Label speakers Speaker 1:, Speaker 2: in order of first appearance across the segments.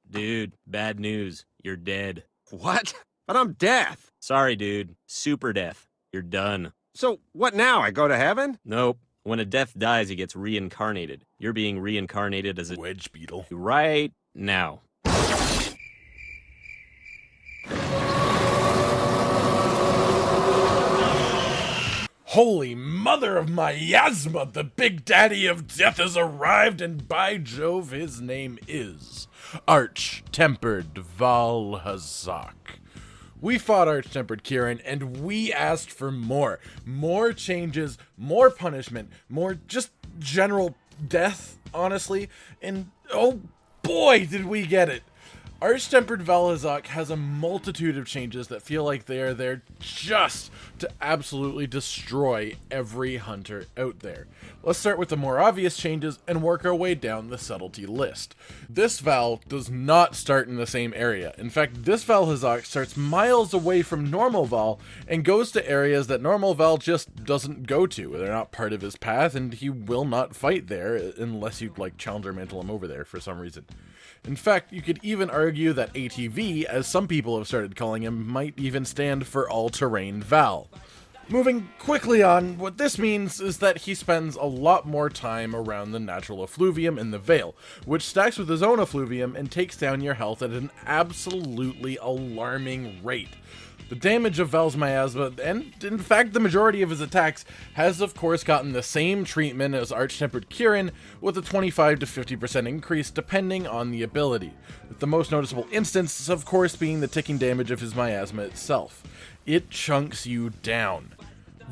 Speaker 1: Dude, bad news. You're dead.
Speaker 2: What? But I'm death.
Speaker 1: Sorry, dude. Super death. You're done.
Speaker 2: So what now? I go to heaven?
Speaker 1: Nope. When a death dies, he gets reincarnated. You're being reincarnated as a
Speaker 3: wedge beetle
Speaker 1: right now.
Speaker 3: Holy mother of miasma, the big daddy of death has arrived, and by Jove, his name is Tempered Vaal Hazak. We fought Tempered Kieran, and we asked for more. More changes, more punishment, more just general death, honestly, and oh boy, did we get it! Tempered Vaal Hazak has a multitude of changes that feel like they are there just to absolutely destroy every hunter out there. Let's start with the more obvious changes and work our way down the subtlety list. This Vaal does not start in the same area. In fact, this Vaal Hazak starts miles away from normal Vaal and goes to areas that normal Vaal just doesn't go to. They're not part of his path, and he will not fight there unless you Challenger Mantle him over there for some reason. In fact, you could even argue that ATV, as some people have started calling him, might even stand for All-Terrain Vaal. Moving quickly on, what this means is that he spends a lot more time around the natural effluvium in the Vale, which stacks with his own effluvium and takes down your health at an absolutely alarming rate. The damage of Vaal's miasma, and in fact the majority of his attacks, has of course gotten the same treatment as Tempered Kieran, with a 25 to 50% increase depending on the ability, with the most noticeable instance of course being the ticking damage of his miasma itself. It chunks you down.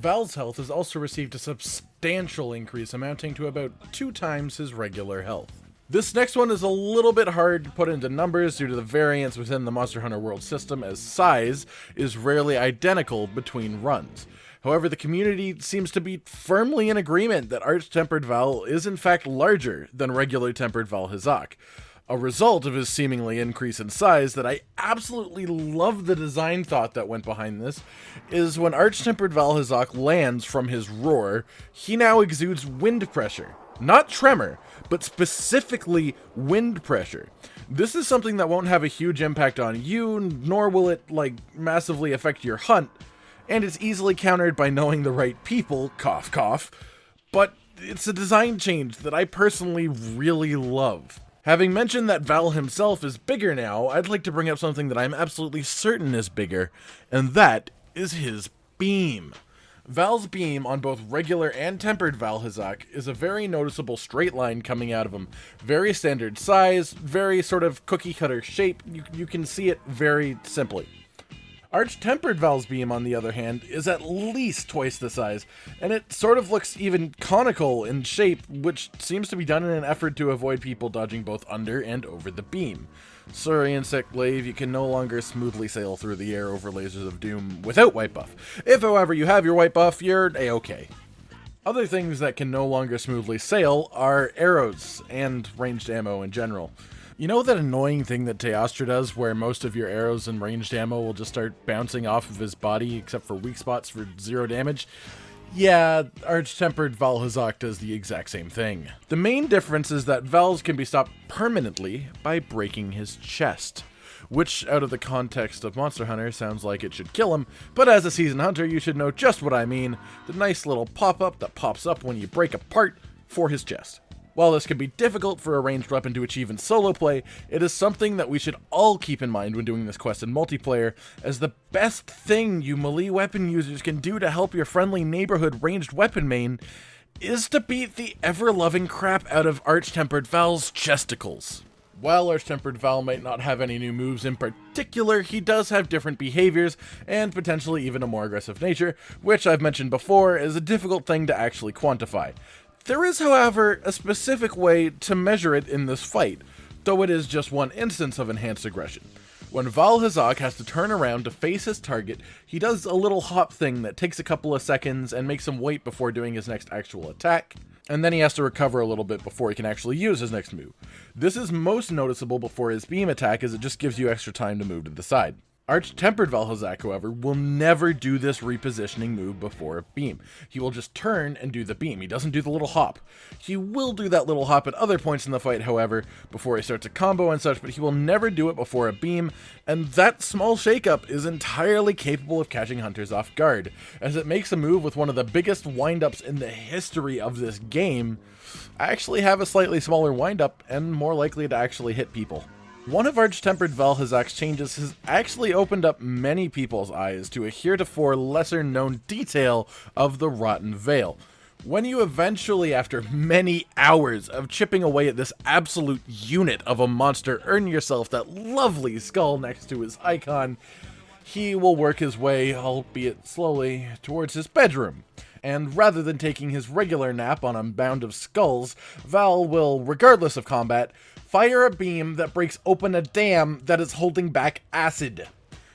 Speaker 3: Vaal's health has also received a substantial increase amounting to about 2 times his regular health. This next one is a little bit hard to put into numbers due to the variance within the Monster Hunter World system, as size is rarely identical between runs. However, the community seems to be firmly in agreement that Tempered Vaal is in fact larger than regular Tempered Vaal Hazak. A result of his seemingly increase in size that I absolutely love the design thought that went behind this is when Tempered Vaal Hazak lands from his roar, he now exudes wind pressure. Not tremor, but specifically wind pressure. This is something that won't have a huge impact on you, nor will it, massively affect your hunt, and it's easily countered by knowing the right people, cough cough, but it's a design change that I personally really love. Having mentioned that Vaal himself is bigger now, I'd like to bring up something that I'm absolutely certain is bigger, and that is his beam. Vaal's beam on both regular and Tempered Vaal Hazak is a very noticeable straight line coming out of him. Very standard size, very sort of cookie cutter shape, you can see it very simply. Tempered Vaal's beam, on the other hand, is at least twice the size, and it sort of looks even conical in shape, which seems to be done in an effort to avoid people dodging both under and over the beam. Sorry, Insect Glaive, you can no longer smoothly sail through the air over Lasers of Doom without white buff. If, however, you have your white buff, you're a-okay. Other things that can no longer smoothly sail are arrows, and ranged ammo in general. You know that annoying thing that Teostra does, where most of your arrows and ranged ammo will just start bouncing off of his body, except for weak spots for 0 damage? Yeah, Tempered Vaal Hazak does the exact same thing. The main difference is that Vaal's can be stopped permanently by breaking his chest, which, out of the context of Monster Hunter, sounds like it should kill him, but as a seasoned hunter, you should know just what I mean, the nice little pop-up that pops up when you break a part for his chest. While this can be difficult for a ranged weapon to achieve in solo play, it is something that we should all keep in mind when doing this quest in multiplayer, as the best thing you melee weapon users can do to help your friendly neighborhood ranged weapon main is to beat the ever-loving crap out of Tempered Vaal's chesticles. While Tempered Vaal might not have any new moves in particular, he does have different behaviors, and potentially even a more aggressive nature, which I've mentioned before is a difficult thing to actually quantify. There is, however, a specific way to measure it in this fight, though it is just one instance of enhanced aggression. When Vaal Hazak has to turn around to face his target, he does a little hop thing that takes a couple of seconds and makes him wait before doing his next actual attack, and then he has to recover a little bit before he can actually use his next move. This is most noticeable before his beam attack, as it just gives you extra time to move to the side. Tempered Vaal Hazak, however, will never do this repositioning move before a beam. He will just turn and do the beam. He doesn't do the little hop. He will do that little hop at other points in the fight, however, before he starts a combo and such, but he will never do it before a beam, and that small shakeup is entirely capable of catching hunters off guard, as it makes a move with one of the biggest windups in the history of this game actually have a slightly smaller windup and more likely to actually hit people. One of Tempered Vaal Hazak's changes has actually opened up many people's eyes to a heretofore lesser-known detail of the Rotten Veil. When you eventually, after many hours of chipping away at this absolute unit of a monster, earn yourself that lovely skull next to his icon, he will work his way, albeit slowly, towards his bedroom. And rather than taking his regular nap on a mound of skulls, Val will, regardless of combat, fire a beam that breaks open a dam that is holding back acid.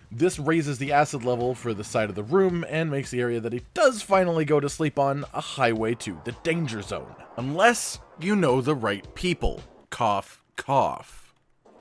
Speaker 3: This raises the acid level for the side of the room and makes the area that he does finally go to sleep on a highway to the danger zone. Unless you know the right people. Cough, cough.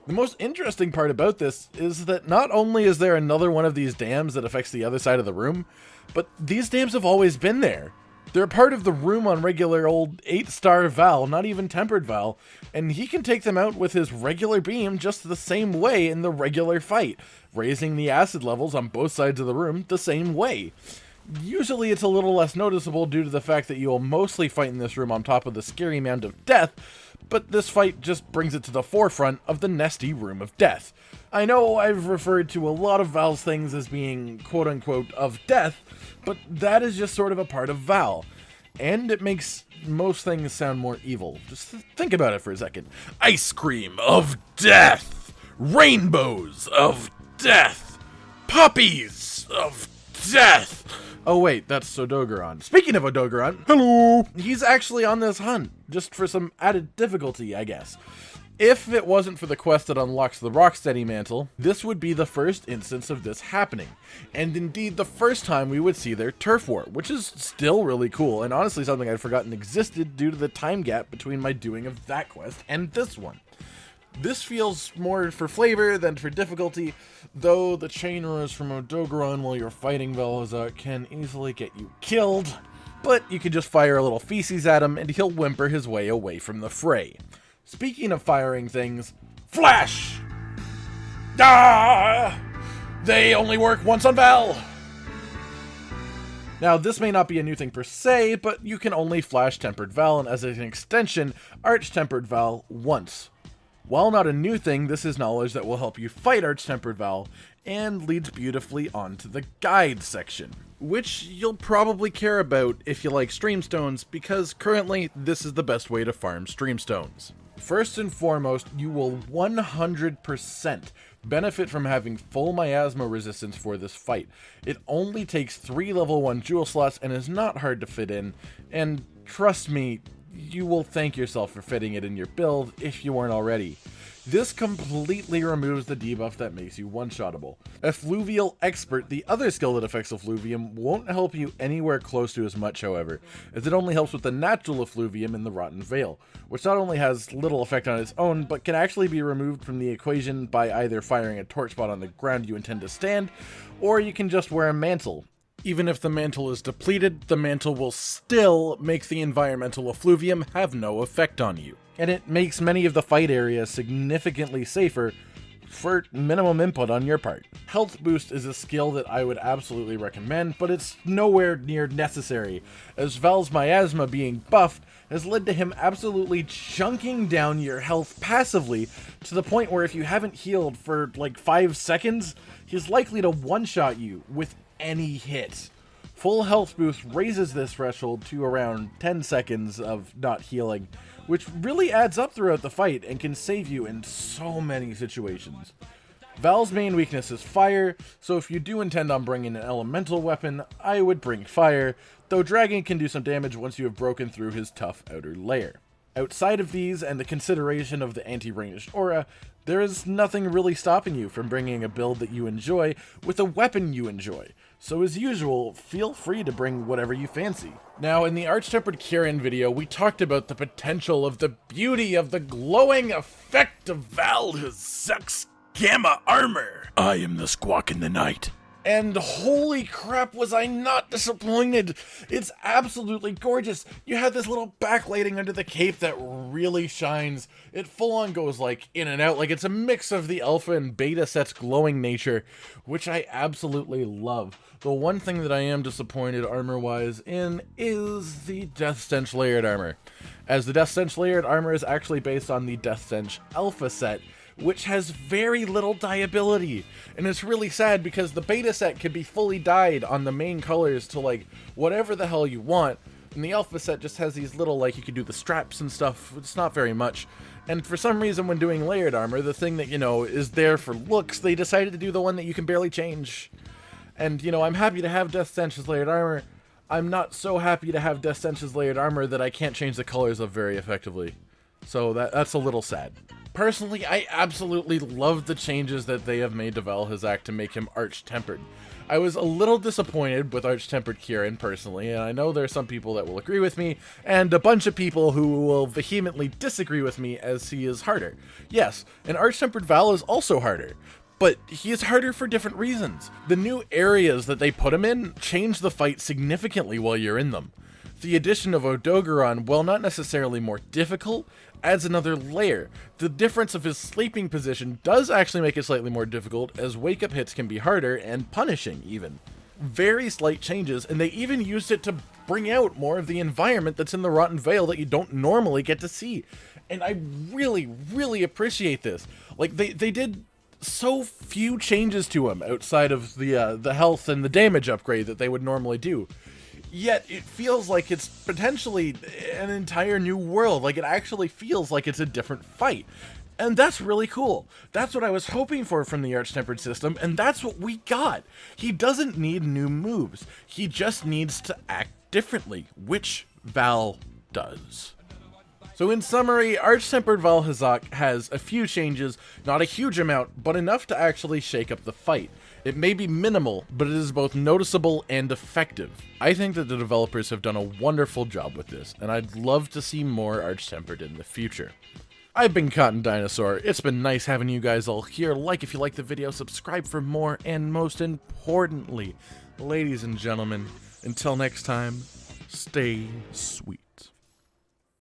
Speaker 3: The most interesting part about this is that not only is there another one of these dams that affects the other side of the room, but these dams have always been there. They're part of the room on regular old 8-star Val, not even Tempered Val, and he can take them out with his regular beam just the same way in the regular fight, raising the acid levels on both sides of the room the same way. Usually it's a little less noticeable due to the fact that you will mostly fight in this room on top of the scary mound of death, but this fight just brings it to the forefront of the nesty room of death. I know I've referred to a lot of Val's things as being quote-unquote of death, but that is just sort of a part of Val, and it makes most things sound more evil. Just think about it for a second. Ice cream of death! Rainbows of death! Puppies of death! Oh wait, that's Odogaron. Speaking of Odogaron, hello! He's actually on this hunt, just for some added difficulty, I guess. If it wasn't for the quest that unlocks the Rocksteady mantle, this would be the first instance of this happening, and indeed the first time we would see their turf war, which is still really cool, and honestly something I'd forgotten existed due to the time gap between my doing of that quest and this one. This feels more for flavor than for difficulty, though the chain roars from Odogaron while you're fighting Vaal Hazak can easily get you killed, but you can just fire a little feces at him and he'll whimper his way away from the fray. Speaking of firing things, Flash! Ah! They only work once on Val! Now, this may not be a new thing per se, but you can only flash Tempered Vaal, and as an extension, Tempered Vaal once. While not a new thing, this is knowledge that will help you fight Tempered Vaal, and leads beautifully onto the guide section, which you'll probably care about if you like Streamstones, because currently this is the best way to farm Streamstones. First and foremost, you will 100% benefit from having full miasma resistance for this fight. It only takes 3 level 1 jewel slots and is not hard to fit in, and trust me, you will thank yourself for fitting it in your build if you weren't already. This completely removes the debuff that makes you one-shottable. Effluvial Expert, the other skill that affects Effluvium, won't help you anywhere close to as much, however, as it only helps with the natural Effluvium in the Rotten Veil, which not only has little effect on its own, but can actually be removed from the equation by either firing a torch spot on the ground you intend to stand, or you can just wear a mantle. Even if the mantle is depleted, the mantle will still make the environmental effluvium have no effect on you. And it makes many of the fight areas significantly safer for minimum input on your part. Health Boost is a skill that I would absolutely recommend, but it's nowhere near necessary, as Val's miasma being buffed has led to him absolutely chunking down your health passively to the point where if you haven't healed for like 5 seconds, he's likely to one-shot you with any hit. Full health boost raises this threshold to around 10 seconds of not healing, which really adds up throughout the fight and can save you in so many situations. Val's main weakness is fire, so if you do intend on bringing an elemental weapon, I would bring fire, though Dragon can do some damage once you have broken through his tough outer layer. Outside of these and the consideration of the anti-ranged aura, there is nothing really stopping you from bringing a build that you enjoy with a weapon you enjoy, so as usual, feel free to bring whatever you fancy. Now, in the Arch-Tempered Kieran video, we talked about the potential of the beauty of the glowing effect of Vaal Hazak's Gamma armor. I am the Squawk in the night. And holy crap, was I not disappointed. It's absolutely gorgeous. You have this little backlighting under the cape that really shines. It full on goes like in and out, like it's a mix of the alpha and beta set's glowing nature, which I absolutely love. The one thing that I am disappointed armor-wise in is the Death Stench layered armor, as the Death Stench layered armor is actually based on the Death Stench alpha set, which has very little dyeability. And it's really sad because the beta set can be fully dyed on the main colors to like whatever the hell you want, and the alpha set just has these little, like, you can do the straps and stuff. It's not very much. And for some reason when doing layered armor, the thing that, you know, is there for looks, they decided to do the one that you can barely change. And, you know, I'm happy to have Death Stench's layered armor. I'm not so happy to have Death Stench's layered armor that I can't change the colors of very effectively. So that's a little sad. Personally, I absolutely love the changes that they have made to Vaal Hazak to make him arch-tempered. I was a little disappointed with arch-tempered Kieran personally, and I know there are some people that will agree with me, and a bunch of people who will vehemently disagree with me as he is harder. Yes, an arch-tempered Vaal is also harder, but he is harder for different reasons. The new areas that they put him in change the fight significantly while you're in them. The addition of Odogaron, while not necessarily more difficult, adds another layer. The difference of his sleeping position does actually make it slightly more difficult, as wake-up hits can be harder and punishing even. Very slight changes, and they even used it to bring out more of the environment that's in the Rotten Vale that you don't normally get to see. And I really, really appreciate this. Like, they did so few changes to him outside of the health and the damage upgrade that they would normally do. Yet it feels like it's potentially an entire new world. Like, it actually feels like it's a different fight. And that's really cool. That's what I was hoping for from the Arch-Tempered system, and that's what we got. He doesn't need new moves. He just needs to act differently, which Vaal does. So in summary, Arch-Tempered Vaal Hazak has a few changes, not a huge amount, but enough to actually shake up the fight. It may be minimal, but it is both noticeable and effective. I think that the developers have done a wonderful job with this, and I'd love to see more Arch-Tempered in the future. I've been Cotton Dinosaur. It's been nice having you guys all here. Like if you like the video, subscribe for more, and most importantly, ladies and gentlemen, until next time, stay sweet.